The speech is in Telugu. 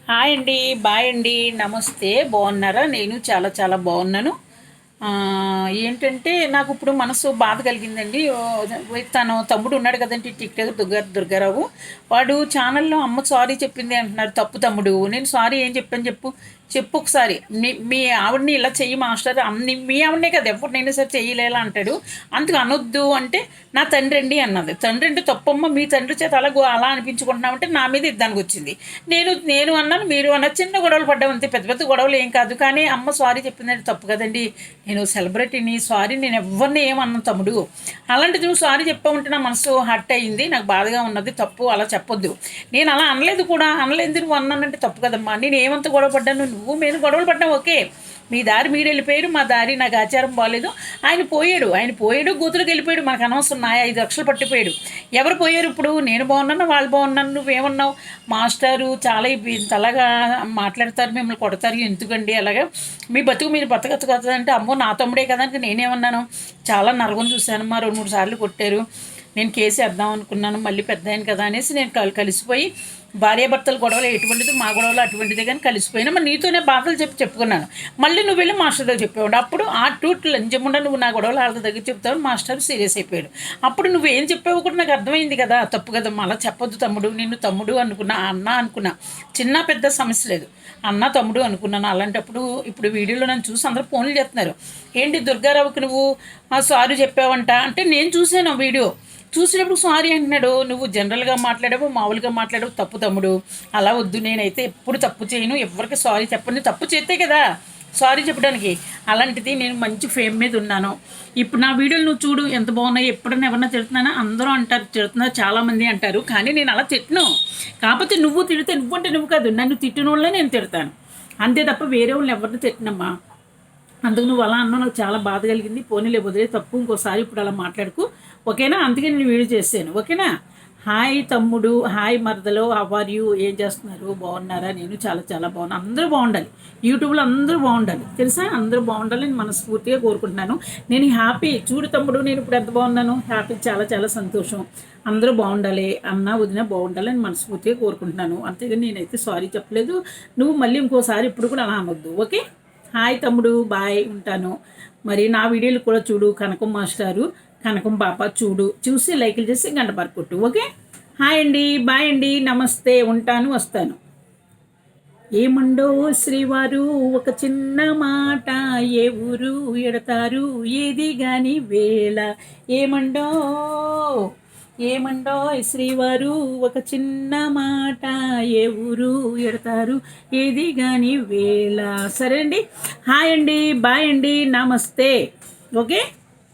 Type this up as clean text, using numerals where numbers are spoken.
హాయ్ అండి, బాయ్ అండి, నమస్తే. బాగున్నారా? నేను చాలా చాలా బాగున్నాను. ఏంటంటే నాకు ఇప్పుడు మనసు బాధ కలిగిందండి. తను తమ్ముడు ఉన్నాడు కదండి, టిక్టాక్ దుర్గారావు. వాడు ఛానల్లో అమ్మ సారీ చెప్పింది అంటున్నారు. తప్పు తమ్ముడు, నేను సారీ ఏం చెప్పాను చెప్పు చెప్పు ఒకసారి. మీ ఆవిడని ఇలా చెయ్యి మాస్టర్, మీ ఆవిడనే కదా ఎవరినైనా సరే చెయ్యలేలా అంటాడు. అందుకు అనొద్దు అంటే నా తండ్రి అండి అన్నది. తండ్రి అంటే తప్పమ్మ, మీ తండ్రి చేత అలా అనిపించుకుంటున్నామంటే నా మీద ఇద్దానికి వచ్చింది. నేను అన్నాను, మీరు అన్నారు. చిన్న గొడవలు పడ్డాం అంతే, పెద్ద పెద్ద గొడవలు ఏం కాదు. కానీ అమ్మ సారీ చెప్పిందంటే తప్పు కదండి. నేను సెలబ్రిటీని, సారీ నేను ఎవరిని ఏమన్నా తమ్ముడు. అలాంటిది నువ్వు సారీ చెప్పావంటే నా మనసు హర్ట్ అయ్యింది, నాకు బాధగా ఉన్నది. తప్పు, అలా చెప్పొద్దు. నేను అలా అనలేదు కూడా, అనలేదు నువ్వు అన్నానంటే తప్పు కదమ్మా. నేను ఏమంత గొడవ పడ్డాను, నువ్వు మేము గొడవలు పడ్డావు, ఓకే. మీ దారి మీరు వెళ్ళిపోయారు, మా దారి నాకు ఆచారం బాగాలేదు. ఆయన పోయాడు గూతులకు వెళ్ళిపోయాడు. మనకు అనవసరం. 5 లక్షలు పట్టిపోయాడు. ఎవరు పోయారు ఇప్పుడు? నేను బాగున్నాను, వాళ్ళు బాగున్నాను, నువ్వేమన్నావు? మాస్టారు చాలా ఇంతలాగా మాట్లాడతారు, మిమ్మల్ని కొడతారు, ఎందుకండి అలాగా? మీ బతుకు మీరు బతకచ్చు కదా అంటే, అమ్మో నా తమ్ముడే కదా అని నేనేమన్నాను? చాలా నరకం చూశాను, మా 2-3 సార్లు కొట్టారు. నేను కేసు వేద్దాం అనుకున్నాను, మళ్ళీ పెద్ద ఆయన కదా అనేసి నేను కలిసిపోయి, భార్యాభర్తల గొడవలు ఎటువంటిది, మా గొడవలు అటువంటిది కానీ కలిసిపోయినా. మరి నీతోనే బాధలు చెప్పుకున్నాను. మళ్ళీ నువ్వు వెళ్ళి మాస్టర్ దగ్గర చెప్పేవాడు. అప్పుడు ఆ టూట్ లంచముండా నువ్వు నా గొడవలు వాళ్ళ దగ్గర చెప్తావు, మాస్టర్ సీరియస్ అయిపోయాడు. అప్పుడు నువ్వేం చెప్పావు కూడా నాకు అర్థమైంది కదా, తప్పు కదా. అలా చెప్పొద్దు తమ్ముడు. నిన్ను తమ్ముడు అనుకున్నా, అన్న అనుకున్నా, చిన్న పెద్ద సమస్య లేదు, అన్న తమ్ముడు అనుకున్నాను. అలాంటప్పుడు ఇప్పుడు వీడియోలో నన్ను చూసి అందరూ ఫోన్లు చేస్తున్నారు. ఏంటి దుర్గారావుకి నువ్వు సారీ చెప్పావంట అంటే, నేను చూశాను వీడియో. చూసినప్పుడు సారీ అంటున్నాడు. నువ్వు జనరల్గా మాట్లాడావు, మామూలుగా మాట్లాడావు, తప్పు తమ్ముడు, అలా వద్దు. నేనైతే ఎప్పుడు తప్పు చేయను, ఎవరికి సారీ చెప్పండి. తప్పు చేస్తే కదా సారీ చెప్పడానికి. అలాంటిది నేను మంచి ఫేమ్ మీద ఉన్నాను. ఇప్పుడు నా వీడియోలు నువ్వు చూడు ఎంత బాగున్నాయి. ఎప్పుడన్నా ఎవరన్నా తిడుతున్నానా? అందరూ అంటారు, తిడుతున్నారు, చాలామంది అంటారు. కానీ నేను అలా తిట్టను. కాకపోతే నువ్వు తిడితే, నువ్వంటే నువ్వు కాదు, నన్ను తిట్టిన వాళ్ళే నేను తిడతాను అంతే తప్ప వేరే వాళ్ళని ఎవరిని తిట్టినమ్మా. అందుకు నువ్వు అలా అన్నా నాకు చాలా బాధ కలిగింది. పోనీలే, వదిలే, తప్పు, ఇంకోసారి ఇప్పుడు అలా మాట్లాడుకు, ఓకేనా? అందుకే నేను వీడియో చేశాను, ఓకేనా? హాయ్ తమ్ముడు, హాయ్ మరదలో, హౌ యూ, ఏం చేస్తున్నారు, బాగున్నారా? నేను చాలా చాలా బాగున్నాను. అందరూ బాగుండాలి, యూట్యూబ్లో అందరూ బాగుండాలి, తెలుసా? అందరూ బాగుండాలి నేను మనస్ఫూర్తిగా కోరుకుంటున్నాను. నేను హ్యాపీ. చూడు తమ్ముడు, నేను ఇప్పుడు ఎంత బాగున్నాను, హ్యాపీ, చాలా చాలా సంతోషం. అందరూ బాగుండాలి, అన్న వదిన బాగుండాలి అని మనస్ఫూర్తిగా కోరుకుంటున్నాను. అంతేగాని నేనైతే సారీ చెప్పలేదు. నువ్వు మళ్ళీ ఇంకోసారి ఇప్పుడు కూడా అలా అనొద్దు, ఓకే? హాయ్ తమ్ముడు, బాయ్, ఉంటాను. మరి నా వీడియోలు కూడా చూడు, కనకం మాస్టారు, కనకం పాప చూసి లైక్లు చేసి గంట పరుకొట్టు, ఓకే? హాయ్ అండి, బాయ్ అండి, నమస్తే, ఉంటాను, వస్తాను. ఏమండో శ్రీవారు ఒక చిన్న మాట, ఏ ఊరు ఎడతారు, ఏది గాని వేళ. ఏమండో శ్రీవారు ఒక చిన్న మాట, ఏ ఊరు ఎడతారు, ఏది గాని వేళ. సరే అండి, హాయ్ అండి, బాయ్ అండి, నమస్తే, ఓకే.